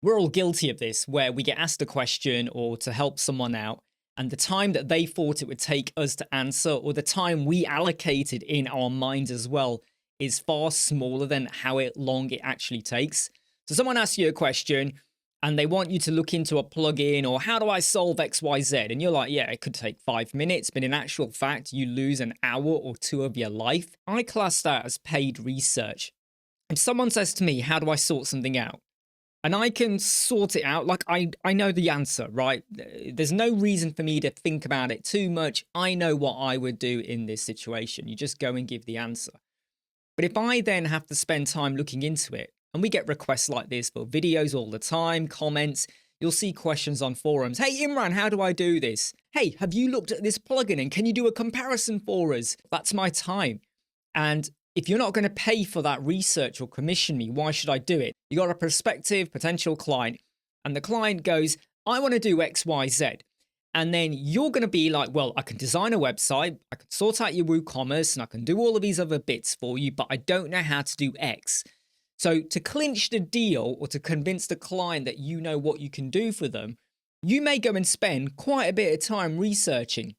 We're all guilty of this, where we get asked a question or to help someone out, and the time that they thought it would take us to answer, or the time we allocated in our minds as well, is far smaller than how long it actually takes. So someone asks you a question and they want you to look into a plugin, or how do I solve XYZ? And you're like, yeah, it could take 5 minutes, but in actual fact, you lose an hour or two of your life. I class that as paid research. If someone says to me, how do I sort something out? And I can sort it out, like I know the answer, right? There's no reason for me to think about it too much. I know what I would do in this situation. You just go and give the answer. But if I then have to spend time looking into it, and we get requests like this for videos all the time, comments, you'll see questions on forums. Hey, Imran, how do I do this? Hey, have you looked at this plugin and can you do a comparison for us? That's my time. And if you're not going to pay for that research or commission me, why should I do it? You got a prospective potential client and the client goes, I want to do X, Y, Z. And then you're going to be like, well, I can design a website, I can sort out your WooCommerce, and I can do all of these other bits for you, but I don't know how to do X. So to clinch the deal or to convince the client that you know what you can do for them, you may go and spend quite a bit of time researching.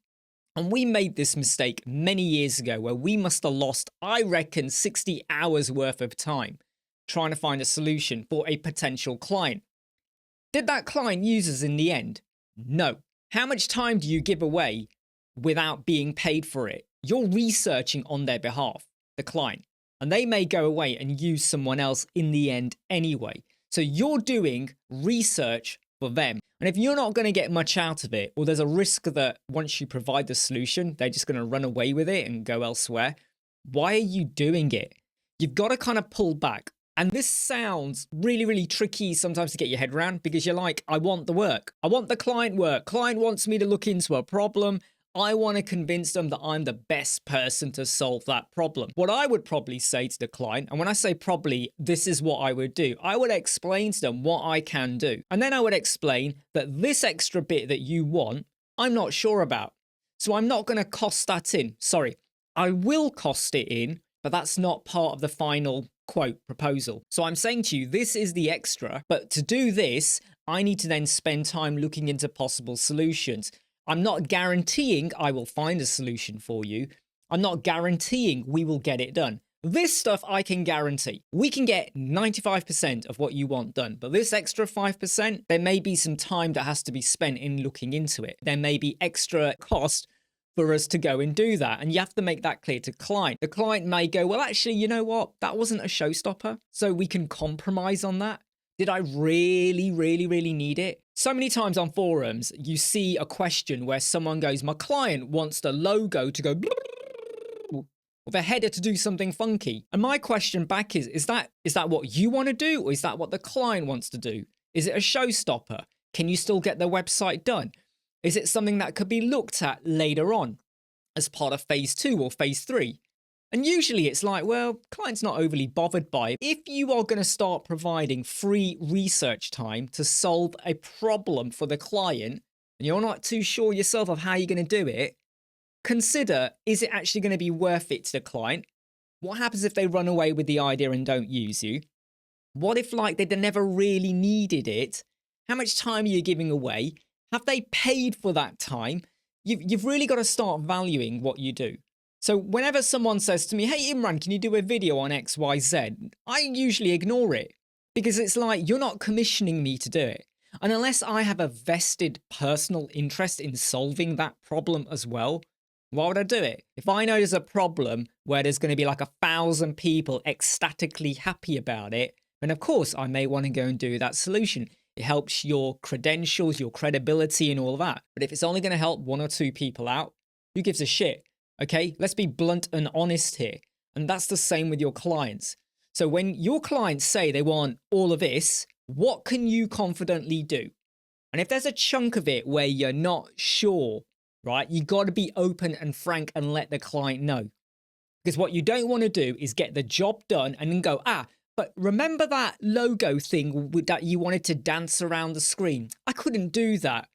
And we made this mistake many years ago where we must have lost, I reckon, 60 hours worth of time trying to find a solution for a potential client. Did that client use us in the end? No. How much time do you give away without being paid for it? You're researching on their behalf, the client, and they may go away and use someone else in the end anyway. So you're doing research for them. And if you're not going to get much out of it, or there's a risk that once you provide the solution, they're just going to run away with it and go elsewhere, why are you doing it? You've got to kind of pull back. And this sounds really, really tricky sometimes to get your head around, because you're like, I want the work. I want the client work. Client wants me to look into a problem. I want to convince them that I'm the best person to solve that problem. What I would probably say to the client, and when I say probably, this is what I would do. I would explain to them what I can do. And then I would explain that this extra bit that you want, I'm not sure about. So I'm not going to cost that in. Sorry, I will cost it in, but that's not part of the final quote proposal. So I'm saying to you, this is the extra, but to do this, I need to then spend time looking into possible solutions. I'm not guaranteeing I will find a solution for you. I'm not guaranteeing we will get it done. This stuff I can guarantee. We can get 95% of what you want done, but this extra 5%, there may be some time that has to be spent in looking into it. There may be extra cost for us to go and do that. And you have to make that clear to client. The client may go, well, actually, you know what? That wasn't a showstopper. So we can compromise on that. Did I really, really, really need it? So many times on forums, you see a question where someone goes, my client wants the logo to go or the header to do something funky. And my question back is that what you want to do, or is that what the client wants to do? Is it a showstopper? Can you still get the website done? Is it something that could be looked at later on as part of phase 2 or phase 3? And usually it's like, well, client's not overly bothered by it. If you are going to start providing free research time to solve a problem for the client, and you're not too sure yourself of how you're going to do it, consider, is it actually going to be worth it to the client? What happens if they run away with the idea and don't use you? What if like they never really needed it? How much time are you giving away? Have they paid for that time? You've really got to start valuing what you do. So whenever someone says to me, hey, Imran, can you do a video on XYZ? I usually ignore it, because it's like, you're not commissioning me to do it. And unless I have a vested personal interest in solving that problem as well, why would I do it? If I know there's a problem where there's going to be like 1,000 people ecstatically happy about it, then of course I may want to go and do that solution. It helps your credentials, your credibility and all that. But if it's only going to help 1 or 2 people out, who gives a shit? Okay, let's be blunt and honest here. And that's the same with your clients. So when your clients say they want all of this, what can you confidently do? And if there's a chunk of it where you're not sure, right, you got to be open and frank and let the client know. Because what you don't want to do is get the job done and then go, but remember that logo thing that you wanted to dance around the screen? I couldn't do that.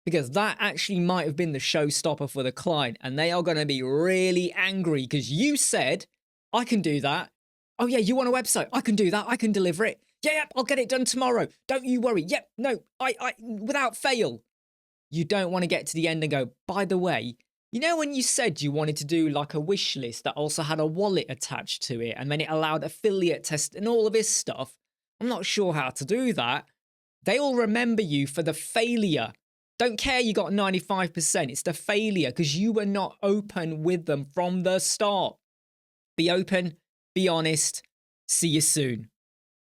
Because that actually might have been the showstopper for the client, and they are going to be really angry because you said, I can do that. Oh yeah, you want a website? I can do that. I can deliver it. Yeah, I'll get it done tomorrow. Don't you worry. Yep, no, I without fail. You don't want to get to the end and go, by the way, you know when you said you wanted to do like a wish list that also had a wallet attached to it and then it allowed affiliate tests and all of this stuff? I'm not sure how to do that. They all remember you for the failure. Don't care you got 95%. It's the failure because you were not open with them from the start. Be open, be honest. See you soon.